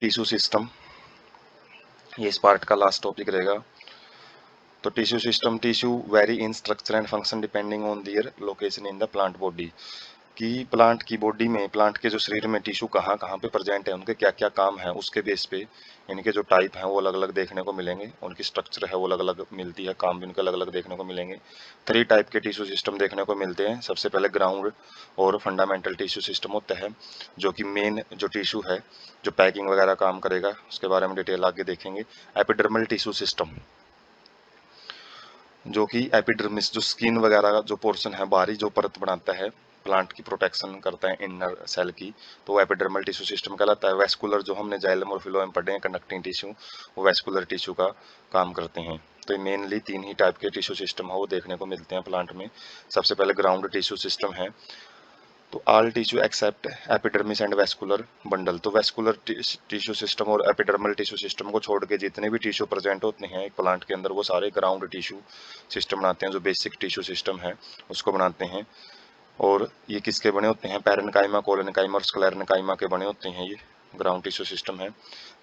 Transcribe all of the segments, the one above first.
Tissue system, ये इस part का लास्ट टॉपिक रहेगा। तो tissue system, tissue vary in structure and function depending on their location in the plant body, कि plant की body में, प्लांट के जो शरीर में टिश्यू कहाँ कहाँ पे प्रेजेंट है, उनके क्या क्या काम है, उसके बेस पे इनके जो टाइप हैं वो अलग अलग देखने को मिलेंगे, उनकी स्ट्रक्चर है वो अलग अलग मिलती है, काम भी उनके अलग अलग देखने को मिलेंगे। 3 टाइप के टिश्यू सिस्टम देखने को मिलते हैं। सबसे पहले ग्राउंड और फंडामेंटल टिश्यू सिस्टम होता है, जो कि मेन जो टिश्यू है जो पैकिंग वगैरह काम करेगा, उसके बारे में डिटेल आगे देखेंगे। एपिडर्मल टिश्यू सिस्टम, जो कि एपिडर्मिस, जो स्किन वगैरह का जो पोर्शन है, बाहरी जो परत बनाता है, प्लांट की प्रोटेक्शन करता है इनर सेल की, तो वो एपिडर्मल टिश्यू सिस्टम कहलाता है। वेस्कुलर, जो हमने जाइलम और फिलोएम पढ़े हैं, कंडक्टिंग टिश्यू, वो वेस्कुलर टिश्यू का काम करते हैं। तो ये मेनली 3 ही टाइप के टिश्यू सिस्टम है वो देखने को मिलते हैं प्लांट में। सबसे पहले ग्राउंड टिश्यू सिस्टम है, तो all tissue except epidermis and vascular bundle, तो वेस्कुलर टिश्यू सिस्टम और एपिडर्मल टिश्यू सिस्टम को छोड़ के जितने भी टिश्यू प्रेजेंट होते हैं एक प्लांट के अंदर, वो सारे ग्राउंड टिश्यू सिस्टम बनाते हैं, जो बेसिक टिश्यू सिस्टम है उसको बनाते हैं। और ये किसके बने होते हैं? पैरेन्काइमा, कोलोनकाइमा और स्क्लेरेन्काइमा के बने होते हैं, ये ग्राउंड टिश्यू सिस्टम है।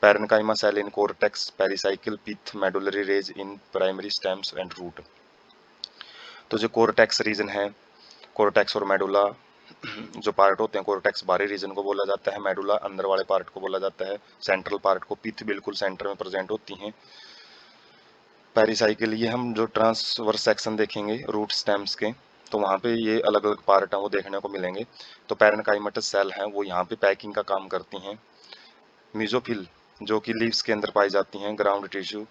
Parenchyma cell in cortex, pericycle, pith, medullary rays in primary stems and root. तो जो कोर्टेक्स रीजन है, कोर्टेक्स और मेडुला जो पार्ट होते हैं, कोर्टेक्स बाहरी रीजन को बोला जाता है, मेडुला अंदर वाले पार्ट को बोला जाता है, सेंट्रल पार्ट को, पिथ बिल्कुल सेंटर में प्रेजेंट होती हैं। पेरिसाइकिल, ये हम जो ट्रांसवर्स सेक्शन देखेंगे रूट स्टेम्स के, तो वहाँ पे ये अलग अलग पार्ट हैं वो देखने को मिलेंगे। तो पैरेन्काइमेटस सेल हैं वो यहाँ पे पैकिंग का काम करती हैं। मीजोफिल, जो कि लीव्स के अंदर पाई जाती हैं, ground tissue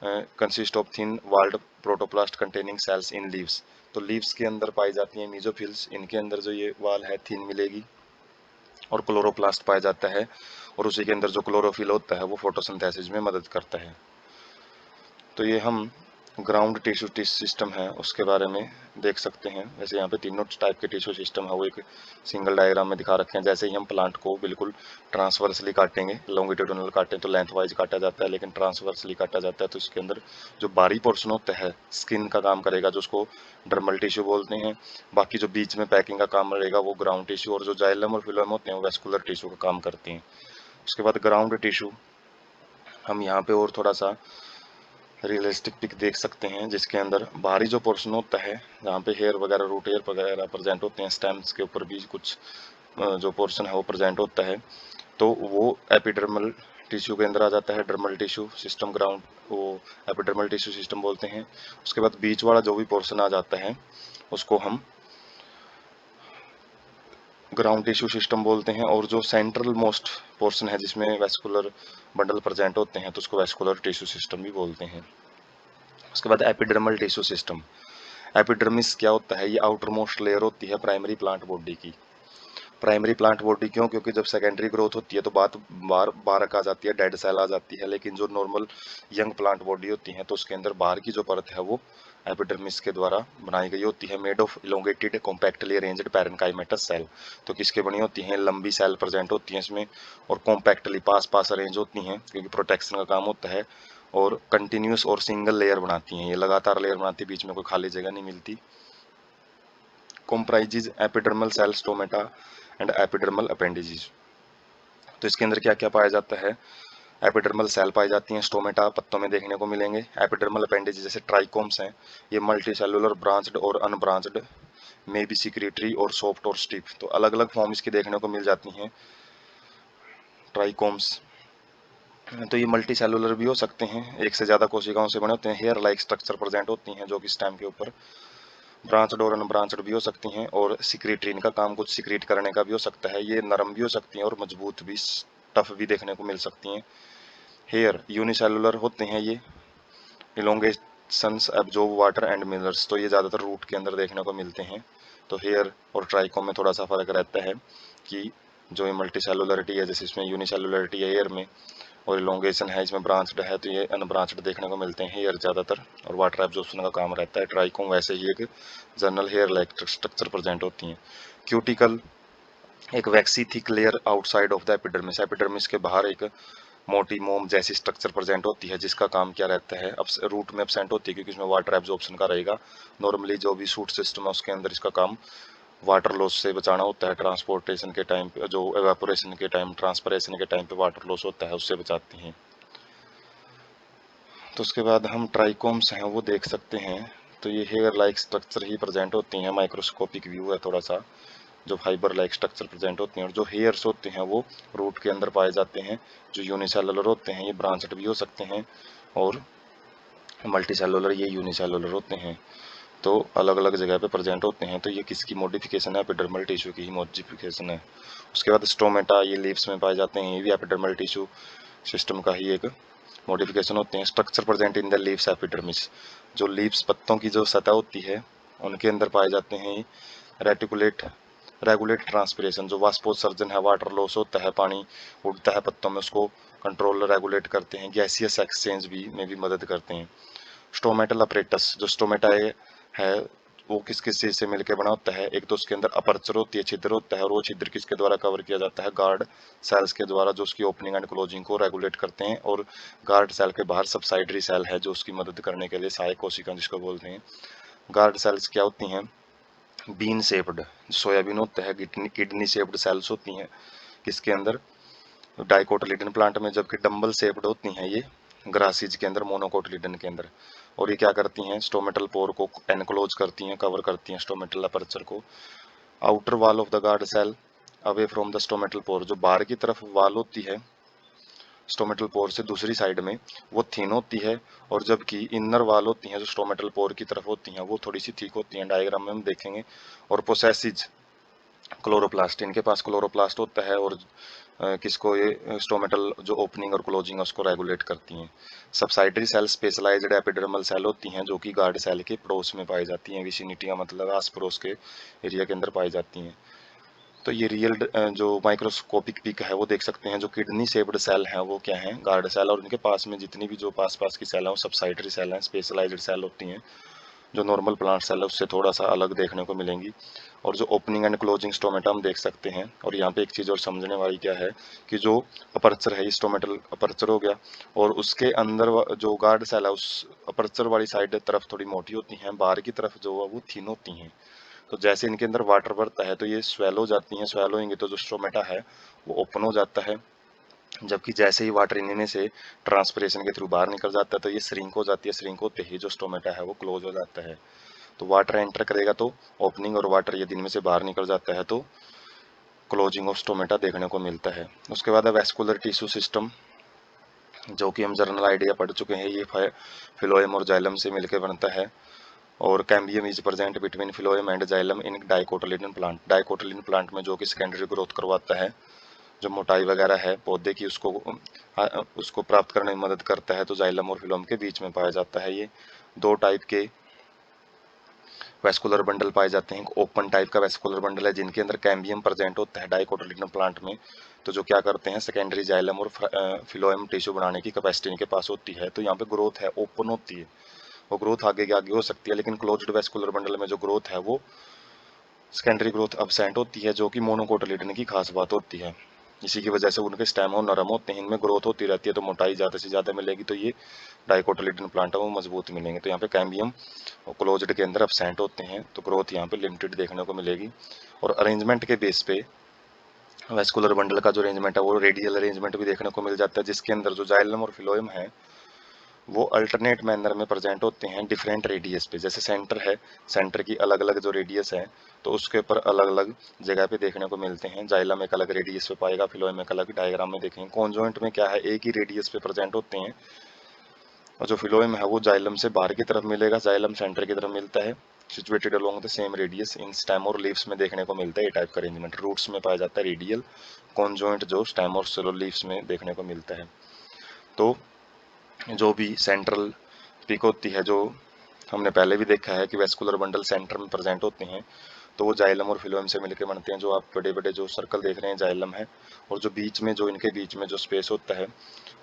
consist of thin walled protoplast containing cells in leaves, तो लीव्स के अंदर पाई जाती हैं मीजोफिल्स, इनके अंदर जो ये वाल है थिन मिलेगी, और क्लोरोप्लास्ट पाया जाता है, और उसी के अंदर जो क्लोरोफिल होता है वो फोटोसिंथेसिस में मदद करता है। तो ये हम ग्राउंड टिश्यू सिस्टम है उसके बारे में देख सकते हैं। वैसे यहाँ पे तीनों टाइप के टिश्यू सिस्टम है वो एक सिंगल डायग्राम में दिखा रखे हैं। जैसे ही हम प्लांट को बिल्कुल ट्रांसवर्सली काटेंगे, लॉन्गिट्यूडिनल काटें तो लेंथ वाइज काटा जाता है, लेकिन ट्रांसवर्सली काटा जाता है तो इसके अंदर जो बाहरी पोर्शन होता है स्किन का काम करेगा, जो उसको डर्मल टिश्यू बोलते हैं। बाकी जो बीच में पैकिंग का काम रहेगा वो ग्राउंड टिश्यू, और जो जाइलम और फिलोएम होते हैं वो वेस्कुलर टिश्यू का काम करते हैं। उसके बाद ग्राउंड टिश्यू हम यहाँ पे और थोड़ा सा रियलिस्टिक पिक देख सकते हैं, जिसके अंदर बाहरी जो पोर्शन होता है जहाँ पे हेयर वगैरह, रूट हेयर वगैरह प्रेजेंट होते हैं, स्टेम्स के ऊपर भी कुछ जो पोर्शन है वो प्रेजेंट होता है, तो वो एपिडर्मल टिश्यू के अंदर आ जाता है। डर्मल टिश्यू सिस्टम ग्राउंड वो एपिडर्मल टिश्यू सिस्टम बोलते हैं। उसके बाद बीच वाला जो भी पोर्शन आ जाता है उसको हम ग्राउंड टिश्यू सिस्टम बोलते हैं, और जो सेंट्रल मोस्ट पोर्शन है जिसमें वेस्कुलर बंडल प्रेजेंट होते हैं तो उसको वेस्कुलर टिश्यू सिस्टम भी बोलते हैं। उसके बाद एपिडर्मल टिश्यू सिस्टम, एपिडर्मिस क्या होता है? ये आउटर मोस्ट लेयर होती है प्राइमरी प्लांट बॉडी की। प्राइमरी प्लांट बॉडी क्यों? क्योंकि जब सेकेंडरी ग्रोथ होती है तो बात बाहर बाहर आ जाती है, डेड सेल आ जाती है, लेकिन जो नॉर्मल यंग प्लांट बॉडी होती है तो उसके अंदर बाहर की जो परत है वो एपिडर्मिस के द्वारा बनाई गई होती है, made of elongated compactly arranged parenchymatous cell. तो किसके बनी होती हैं? लंबी सेल प्रेजेंट होती हैं इसमें, और कॉम्पैक्टली पास पास अरेंज होती हैं, क्योंकि प्रोटेक्शन का काम होता है, और कंटिन्यूस और सिंगल लेयर बनाती हैं, ये लगातार लेयर बनाती है, बीच में कोई खाली जगह नहीं मिलती। comprises epidermal cell, stomata and epidermal appendages. तो इसके अंदर क्या क्या पाया जाता है? एपिडर्मल सेल पाई जाती हैं, स्टोमेटा पत्तों में देखने को मिलेंगे, एपिडर्मल अपेंडेज जैसे ट्राइकोम्स हैं, ये मल्टी सेलुलर ब्रांच्ड और अनब्रांच्ड में भी सिक्रेटरी और सॉफ्ट और स्टिफ, तो अलग अलग फॉर्म इसकी देखने को मिल जाती हैं ट्राइकोम्स। तो ये मल्टी सेलुलर भी हो सकते हैं, एक से ज़्यादा कोशिकाओं से बने होते हैं, हेयर लाइक स्ट्रक्चर प्रेजेंट होती हैं जो कि स्टेम के ऊपर ब्रांचड और अनब्रांचड भी हो सकती हैं, और सिक्रेटरी, इनका काम कुछ सिक्रेट करने का भी हो सकता है, ये नरम भी हो सकती हैं और मजबूत भी, टफ भी देखने को मिल सकती हैं। हेयर यूनिसेलुलर होते हैं ये, इलोंगेशंस एब्जॉर्ब वाटर एंड मिनरल्स, तो ये ज़्यादातर रूट के अंदर देखने को मिलते हैं। तो हेयर और ट्राइकोम में थोड़ा सा फर्क रहता है कि जो ये मल्टी सेलुलरिटी है, जैसे इसमें यूनिसेलुलरिटी है हेयर में, और इलोंगेशन है इसमें ब्रांच्ड है, तो ये अनब्रांच्ड देखने को मिलते हैं हेयर ज़्यादातर, और वाटर एब्जॉर्प्शन का काम रहता है। ट्राइकोम वैसे ही एक general hair like structure present होती हैं। क्यूटिकल, एक waxy thick layer outside of the epidermis, epidermis के बाहर एक मोटी मोम जैसी स्ट्रक्चर प्रेजेंट होती है, जिसका काम क्या रहता है? अब रूट में एब्सेंट होती है क्योंकि इसमें वाटर एब्जॉर्प्शन का रहेगा। नॉर्मली जो भी सूट सिस्टम है उसके अंदर इसका काम वाटर लॉस से बचाना होता है, ट्रांसपोर्टेशन के टाइम पे, जो एवापोरेशन के टाइम, ट्रांसपरेशन के टाइम पे वाटर लॉस होता है उससे बचाती हैं। तो उसके बाद हम ट्राइकोम्स हैं वो देख सकते हैं। तो ये हेयर लाइक स्ट्रक्चर ही प्रेजेंट होती हैं, माइक्रोस्कोपिक व्यू है थोड़ा सा, जो फाइबर लाइक स्ट्रक्चर प्रेजेंट होती हैं। और जो हेयर्स होते हैं वो रूट के अंदर पाए जाते हैं। जो यूनिसेलुलर होते हैं ये ब्रांचड भी हो सकते हैं, और मल्टीसेलुलर ये यूनिसेलुलर होते हैं। तो अलग अलग जगह पे प्रेजेंट होते हैं। तो ये किसकी मॉडिफिकेशन है? एपिडर्मल टिश्यू की ही मॉडिफिकेशन है। उसके बाद स्टोमेटा, ये लीव्स में पाए जाते हैं, ये भी एपिडर्मल टिश्यू सिस्टम का ही एक मॉडिफिकेशन होते हैं। Structure present in the leaves epidermis, जो लीव्स पत्तों की जो सतह होती है उनके अंदर पाए जाते हैं। रेटिकुलेट रेगुलेट ट्रांसपिरेशन, जो वाष्पोत्सर्जन है, वाटर लॉस होता है, पानी उड़ता है पत्तों में, उसको कंट्रोल रेगुलेट करते हैं। गैसियस एक्सचेंज भी में भी मदद करते हैं। स्टोमेटल अपरेटस, जो स्टोमेटा है वो किस किस चीज से मिलकर बना होता है? एक तो उसके अंदर अपर्चर होती है, छिद्र होता है, और वो छिद्र किसके द्वारा कवर किया जाता है? गार्ड सेल्स के द्वारा, जो उसकी ओपनिंग एंड क्लोजिंग को रेगुलेट करते हैं। और गार्ड सेल के बाहर सबसाइडरी सेल है जो उसकी मदद करने के लिए सहायक कोशिका जिसको बोलते हैं। गार्ड सेल्स क्या होती हैं? बीन शेप्ड, सोयाबीन होता है, किडनी शेप्ड सेल्स होती हैं किसके अंदर? डाइकोटिलिडन प्लांट में, जबकि डंबल शेप्ड होती हैं ये ग्रासीज के अंदर, मोनोकोटिलिडन के अंदर। और ये क्या करती हैं? स्टोमेटल पोर को एनक्लोज करती हैं, कवर करती हैं स्टोमेटल अपर्चर को। Outer wall of the guard cell away from the stomatal pore, जो बाहर की तरफ वाल होती है स्टोमेटल पोर से दूसरी साइड में, वो थिन होती है, और जबकि इनर वाल होती हैं जो स्टोमेटल पोर की तरफ होती हैं वो थोड़ी सी थिक होती हैं, डायग्राम में हम देखेंगे। और पोसेसिज क्लोरोप्लास्ट, इनके पास क्लोरोप्लास्ट होता है, और किसको? ये स्टोमेटल जो ओपनिंग और क्लोजिंग है उसको रेगुलेट करती हैं। Subsidiary cell specialised epidermal cell होती हैं जो कि गार्ड सेल के पड़ोस में पाई जाती हैं, विसिनिटी का मतलब आस पड़ोस के एरिया के अंदर पाई जाती हैं। तो ये रियल जो माइक्रोस्कोपिक पिक है वो देख सकते हैं। जो किडनी शेप्ड सेल हैं वो क्या हैं? गार्ड सेल, और उनके पास में जितनी भी जो पास पास की सेल हैं वो सबसाइडरी सेल हैं, स्पेशलाइज्ड सेल होती हैं, जो नॉर्मल प्लांट सेल है उससे थोड़ा सा अलग देखने को मिलेंगी। और जो ओपनिंग एंड क्लोजिंग स्टोमेटा हम देख सकते हैं। और यहाँ पे एक चीज़ और समझने वाली क्या है कि जो अपर्चर है, स्टोमेटल अपर्चर हो गया, और उसके अंदर जो गार्ड सेल है उस अपर्चर वाली साइड तरफ थोड़ी मोटी होती हैं, बाहर की तरफ जो है वो थिन होती हैं। तो जैसे इनके अंदर वाटर बढ़ता है तो ये स्वेलो हो जाती हैं, स्वेलो होंगे तो जो स्टोमेटा है वो ओपन हो जाता है, जबकि जैसे ही वाटर इनमें से ट्रांसपिरेशन के थ्रू बाहर निकल जाता है तो ये श्रिंक हो जाती है, श्रिंक होते ही जो स्टोमेटा है वो क्लोज हो जाता है। तो वाटर एंटर करेगा तो ओपनिंग, और वाटर यदि इनमें से बाहर निकल जाता है तो क्लोजिंग ऑफ स्टोमेटा देखने को मिलता है। उसके बाद है वेस्कुलर टिश्यू सिस्टम, जो कि हम जनरल आइडिया पढ़ चुके हैं। ये फिलोएम और जाइलम से मिलकर बनता है। और cambium is present between phloem and xylem in dicotyledon plant, dicotyledon plant में, जो कि सेकेंडरी ग्रोथ करवाता है, जो मोटाई वगैरह है पौधे की उसको प्राप्त करने में मदद करता है। तो जाइलम और फिलोम के बीच में पाया जाता है। ये दो टाइप के वेस्कुलर बंडल पाए जाते हैं। ओपन टाइप का वेस्कुलर बंडल है जिनके अंदर कैम्बियम प्रेजेंट होता है डाइकोटिलिडन प्लांट में। तो जो क्या करते हैं, सेकेंडरी जाइलम और फिलोएम टिश्यू बनाने की कैपेसिटी इनके पास होती है। तो यहाँ पे ग्रोथ है, ओपन होती है, वो ग्रोथ आगे के आगे हो सकती है। लेकिन क्लोज्ड वेस्कुलर बंडल में जो ग्रोथ है वो सेकेंडरी ग्रोथ अब्सेंट होती है, जो कि मोनोकोटिलिडन की खास बात होती है। इसी की वजह से उनके स्टेम और नरम होते हैं, इनमें ग्रोथ होती रहती है, तो मोटाई ज़्यादा से ज़्यादा मिलेगी। तो ये डाइकोटिलिडन प्लांट है वो मजबूत मिलेंगे। तो यहाँ पे कैम्बियम क्लोज्ड के अंदर अब्सेंट होते हैं, तो ग्रोथ यहाँ पे लिमिटेड देखने को मिलेगी। और अरेंजमेंट के बेस पे वेस्कुलर बंडल का जो अरेंजमेंट है वो रेडियल अरेंजमेंट भी देखने को मिल जाता है, जिसके अंदर जो जाइलम और फिलोएम है वो अल्टरनेट मैनर में प्रेजेंट होते हैं डिफरेंट रेडियस पे। जैसे सेंटर है, सेंटर की अलग अलग जो रेडियस है तो उसके ऊपर अलग अलग जगह पे देखने को मिलते हैं। जाइलम एक अलग रेडियस पे पाएगा, फिलोएम एक अलग। डायग्राम में देखेंगे कॉन्जॉइंट में क्या है, एक ही रेडियस पे प्रेजेंट होते हैं। और जो फिलोएम है वो जाइलम से बाहर की तरफ मिलेगा, जाइलम सेंटर की तरफ मिलता है, situated along the same radius. In stem और लीव्स में देखने को मिलता है ये टाइप का अरेंजमेंट। रूट्स में पाया जाता है रेडियल, कॉन्जॉइंट जो स्टेम और सेलो लीव्स में देखने को मिलता है। तो जो भी सेंट्रल पिक होती है, जो हमने पहले भी देखा है कि वेस्कुलर बंडल सेंटर में प्रेजेंट होते हैं, तो वो जाइलम और फिलोएम से मिलकर बनते हैं। जो आप बड़े बड़े जो सर्कल देख रहे हैं जाइलम है, और जो बीच में जो इनके बीच में जो स्पेस होता है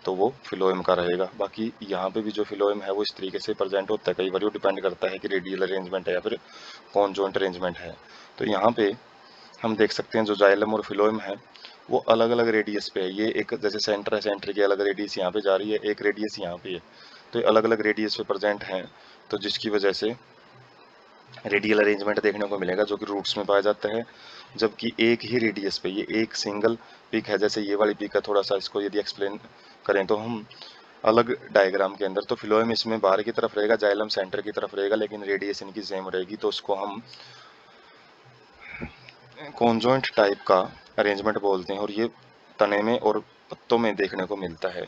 तो वो फिलोएम का रहेगा। बाकी यहाँ पे भी जो फिलोएम है वो इस तरीके से प्रेजेंट होता है, कई बार वो डिपेंड करता है कि रेडियल अरेंजमेंट है या फिर कॉन्जॉइंट अरेंजमेंट है। तो यहाँ पे हम देख सकते हैं जो जाइलम और फिलोएम है वो अलग अलग रेडियस पे है। ये एक जैसे सेंटर है, सेंटर की अलग रेडियस यहाँ पे जा रही है, एक रेडियस यहाँ पे है, तो ये अलग अलग रेडियस पे प्रेजेंट हैं। तो जिसकी वजह से रेडियल अरेंजमेंट देखने को मिलेगा जो कि रूट्स में पाया जाता है, जबकि एक ही रेडियस पे ये एक सिंगल पीक है। जैसे ये वाली पीक है, थोड़ा सा इसको यदि एक्सप्लेन करें तो हम अलग डायग्राम के अंदर, तो फिलोएम इसमें बाहर की तरफ रहेगा, जाइलम सेंटर की तरफ रहेगा, लेकिन रेडियस इनकी सेम रहेगी, तो उसको हम कॉन्जॉइंट टाइप का अरेंजमेंट बोलते हैं और ये तने में और पत्तों में देखने को मिलता है।